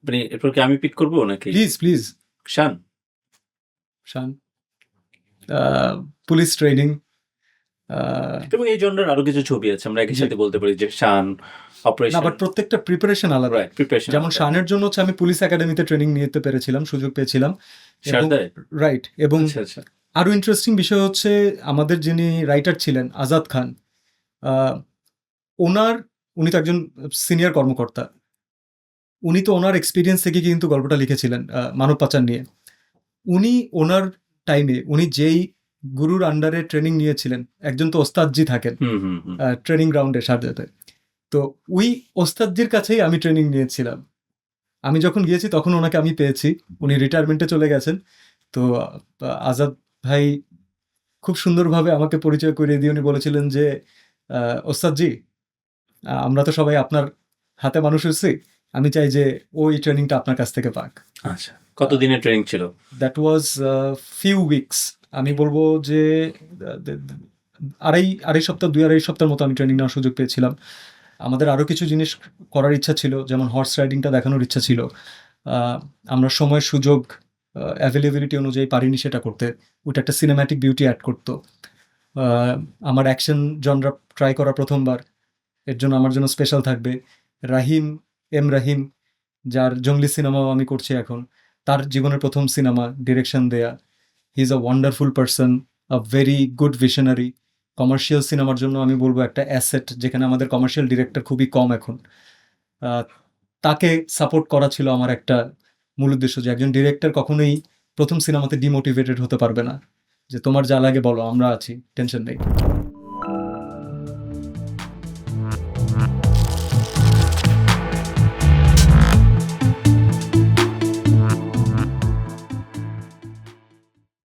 মানে এরপর কি আমি পিক করবো নাকি প্লিজ প্লিজ শান? শান, পুলিশ ট্রেনিং। এবং এই জনরার আরো কিছু ছবি আছে, আমরা একই জি। সাথে বলতে পারি যে শান, না, অপারেশন, বাট প্রত্যেকটা প্রিপারেশন আলাদা। Right, preparation. যেমন শানের জন্য হচ্ছে আমি পুলিশ একাডেমিতে ট্রেনিং নিতে পেরেছিলাম, সুযোগ পেয়েছিলাম। শারদায়? রাইট। এবং আচ্ছা আচ্ছা। আরো ইন্টারেস্টিং বিষয় হচ্ছে আমাদের যিনি রাইটার ছিলেন আজাদ খান, উনি তো একজন সিনিয়র কর্মকর্তা। উনি তো ওনার এক্সপিরিয়েন্স থেকে কিন্তু গল্পটা লিখেছিলেন মানব পাচার নিয়ে। উনি ওনার টাইমে উনি যেই গুরুর আন্ডারে ট্রেনিং নিয়েছিলেন, একজন তো ওস্তাদজি থাকেন ট্রেনিং গ্রাউন্ডে সারজাতে, তো ওই ওস্তাদজির কাছেই আমি ট্রেনিং নিয়েছিলাম। আমি যখন গিয়েছি তখন ওনাকে আমি পেয়েছি, উনি রিটায়ারমেন্টে চলে গেছেন। তো আজাদ ভাই খুব সুন্দরভাবে আমাকে পরিচয় করিয়ে দিয়ে উনি বলেছিলেন যে ওস্তাদজি, আমরা তো সবাই আপনার হাতে মানুষ হয়েছি, আমি চাই যে ওই ট্রেনিংটা আপনার কাছ থেকে পাক। আচ্ছা, কত দিনের ট্রেনিং ছিল? That was few weeks. আমি বলবো যে আড়াই সপ্তাহ, 2-2.5 সপ্তাহের মতো আমি ট্রেনিং নেওয়ার সুযোগ পেয়েছিলাম। আমাদের আরও কিছু জিনিস করার ইচ্ছা ছিল, যেমন হর্স রাইডিংটা দেখানোর ইচ্ছা ছিল। আমরা সময় সুযোগ অ্যাভেলেবিলিটি অনুযায়ী পারিনি সেটা করতে। ওটা একটা সিনেম্যাটিক বিউটি অ্যাড করতো। আমার অ্যাকশন জনরা ট্রাই করা প্রথমবার, এর জন্য আমার জন্য স্পেশাল থাকবে। রাহিম, যার জঙ্গলি সিনেমাও আমি করছি এখন, তার জীবনের প্রথম সিনেমা ডিরেকশন দেয়া। He is a wonderful person, a very good visionary. Commercial সিনেমার জন্য আমি বলবো একটা অ্যাসেট, যেখানে আমাদের কমার্শিয়াল ডিরেক্টর খুবই কম এখন। তাকে সাপোর্ট করা ছিল আমার একটা মূল উদ্দেশ্য, যে একজন ডিরেক্টর কখনোই প্রথম সিনেমাতে ডিমোটিভেটেড হতে পারবে না, যে তোমার যা লাগে বলো, আমরা আছি, টেনশন নেই।